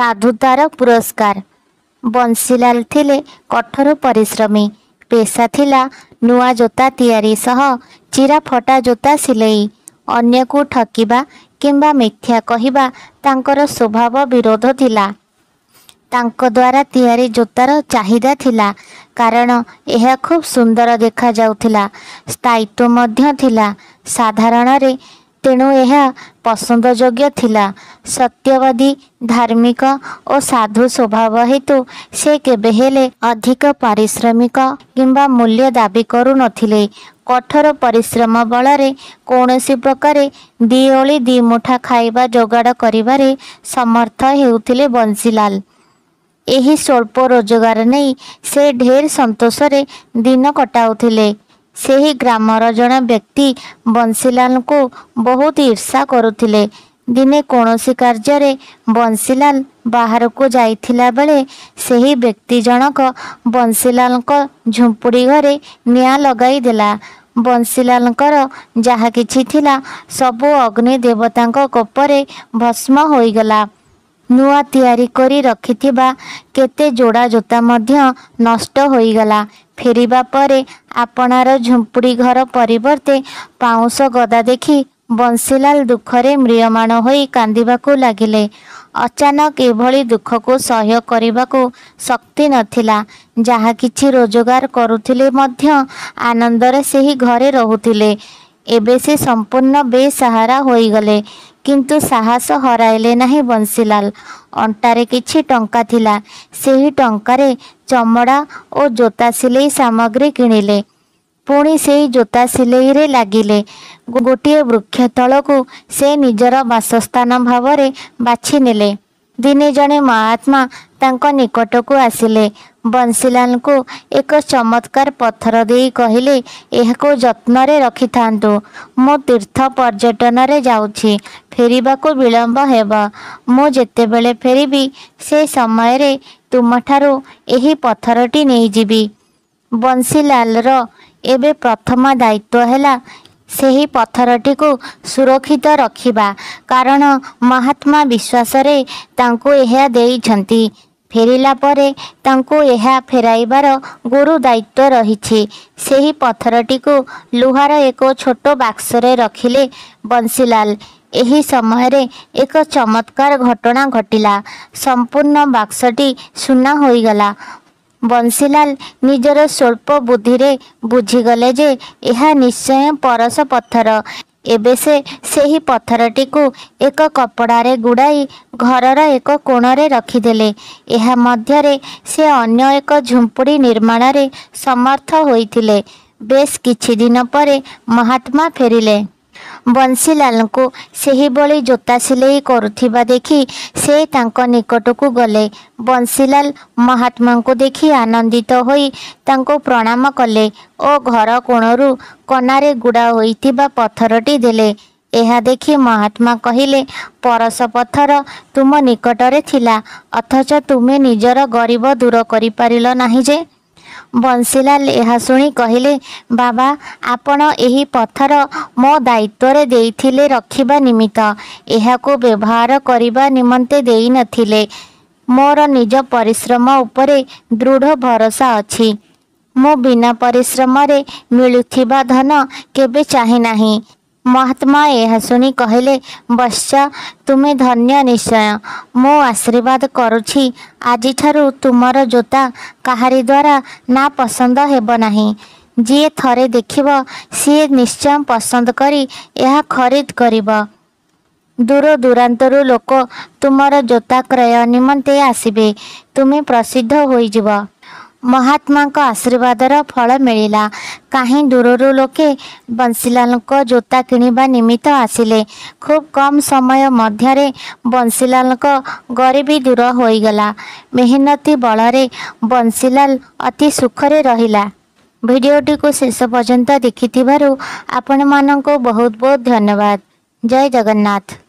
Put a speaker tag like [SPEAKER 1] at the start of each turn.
[SPEAKER 1] साधुतार पुरस्कार। बंसीलाल थिले कठोर परिश्रमी। पेशा थिला नुआ जोता तैयारी सह चिरा फटा जोता सिलेई। अन्य को ठकिबा किंबा मिथ्या कहिबा तांकर स्वभाव विरोध थिला। तांको द्वारा तैयारी जोतार चाहिदा थिला कारण यह खूब सुंदर देखा जाउथिला। स्थायित्व मध्य थिला साधारण रे, तेणु यह पसंद योग्य थिला। सत्यवादी, धार्मिक और साधु स्वभाव हेतु से केबे हेले अधिक पारिश्रमिक किंबा मूल्य दाबी करू नथिले। कठोर परिश्रम बलरे कौनसी प्रकारे दी ओली दी मुठा खाइबा जोगाड़ करिबारे समर्थ हेउथिले बंसीलाल। एही स्वल्प रोजगार नहीं से ढेर संतोषरे दिन कटाउथिले। सेही ग्रामर जन व्यक्ति बंसीलाल को बहुत ईर्षा करुथिले। दिने कौनसी कार्य बंसीलाल बाहर को जाइथिला बेले सेही व्यक्ति जनक बंसीलाल को झुंपुड़ी घरे निआं लगाई देला। बंसीलालकर जहा किछि थिला सबो अग्नि देवतांको कोपरे भस्म होइगला। नुआ तैयारी करी रखिथिबा केते जोड़ा जोता मध्य नष्ट होइगला। फेरिबा परे आपनार झुंपुड़ी घर परिवर्ते पाउंस गदा देखि बंसीलाल दुखरे म्रियमाण होई कांदिबाकू लागिले। अचानक एभली दुख को सह्य करिबाकू शक्ति नथिला। जहा किछि रोजगार करुथिले मध्य आनंदरे सेही घरे रहुथिले। एबे से संपूर्ण बेसहारा होइगले। किंतु साहस हराइले नहीं बंसीलाल। अंटारे किछि टंका थिला। सेही टंकारे चमड़ा और जोता सिलेई सामग्री किणिले। पुणी सेही जोता सिलेई रे लागिले। गोटिए वृक्ष तलकू से निजर बासस्थान भावरे बाछि नेले। दिने जने महात्मा तांको निकट को आसिले। बंसीलाल को एक चमत्कार पत्थर देई कहिले, एहाको जत्न रे रखि थांतु। मो तीर्थ पर्यटन रे जाउछि, फेरिबाको विलंब हेब। मो जेतेबेले फेरिबी से समय रे तुमठारु एही पत्थरटी नहीं जिबी। बंसीलाल रो एबे प्रथम दायित्व हैला सेही पत्थरटी को सुरक्षित रखिबा, कारण महात्मा विश्वास रे तांको एहा देइछंती। फेरिला परे तांको एहा फेराइबार गुरु दायित्व रहिछि। सेही पत्थरटी को लुहार एक छोट बाक्स रे रखिले बंसीलाल। एही समय रे एक चमत्कार घटना घटिला। संपूर्ण बाक्सटी सुना होइगला। बंसीलाल निजर स्वल्प बुद्धि रे बुझीगले जे यह निश्चय परस पत्थर। एबे से सेही पत्थरटी को एक कपड़ा रे गुड़ाई घरर एक कोणरे रखिदेले। एहा मध्यरे से अन्य एक झुंपुड़ी निर्माण रे समर्थ होइथिले। बेस किछि दिन परे महात्मा फेरिले। बंसीलाल को सेही बळी जोता सिलेई करुथिबा देखि से तांको निकट को गले। बंसीलाल महात्मा को देखि आनंदित होई तांको प्रणाम कले और घर कोणरू कनारे गुड़ा होइथिबा पत्थरटी देले। एहा देखि महात्मा कहिले, परस पत्थर तुम निकटरे थिला, अथच तुमे निजर गरीब दूर करि पारिल नाही जे। बंसीलाल यह शुणी कहिले, बाबा आपण एही पत्थर मो दायित्व रे देइथिले रखिबा निमित्त, एहाको व्यवहार करिबा निमंते देई नथिले। मोर निज परिश्रम उपरे दृढ़ भरोसा अछि। मो बिना परिश्रम रे मिलुथिबा धन केबे चाहे नाही। महात्मा यह शुणी कहले, बश्य तुमे धन्य निश्चय। मो आशीर्वाद करुछि, आजि ठारु तुमर जोता काहारी द्वारा ना पसंद हेब नाही। जी थरे देखिब सी निश्चय पसंद करी यह खरीद करिब। दूर दूरांतरु लोक तुमर जोता क्रय निमंते आसिबे। तुमे प्रसिद्ध होइजिब। महात्मा का आशीर्वादर फल मिलिला। कहीं दूररू लोके बंसीलाल को जोता किनिबा निमित्त आसिले। खूब कम समय मध्यरे बंसीलाल को गरीबी दूर होइगला। मेहनती बलरे बंसीलाल अति सुखरे रहिला। भिडियोटी को शेष पर्यंत देखिथिबारु आपण माननको बहुत बहुत धन्यवाद। जय जगन्नाथ।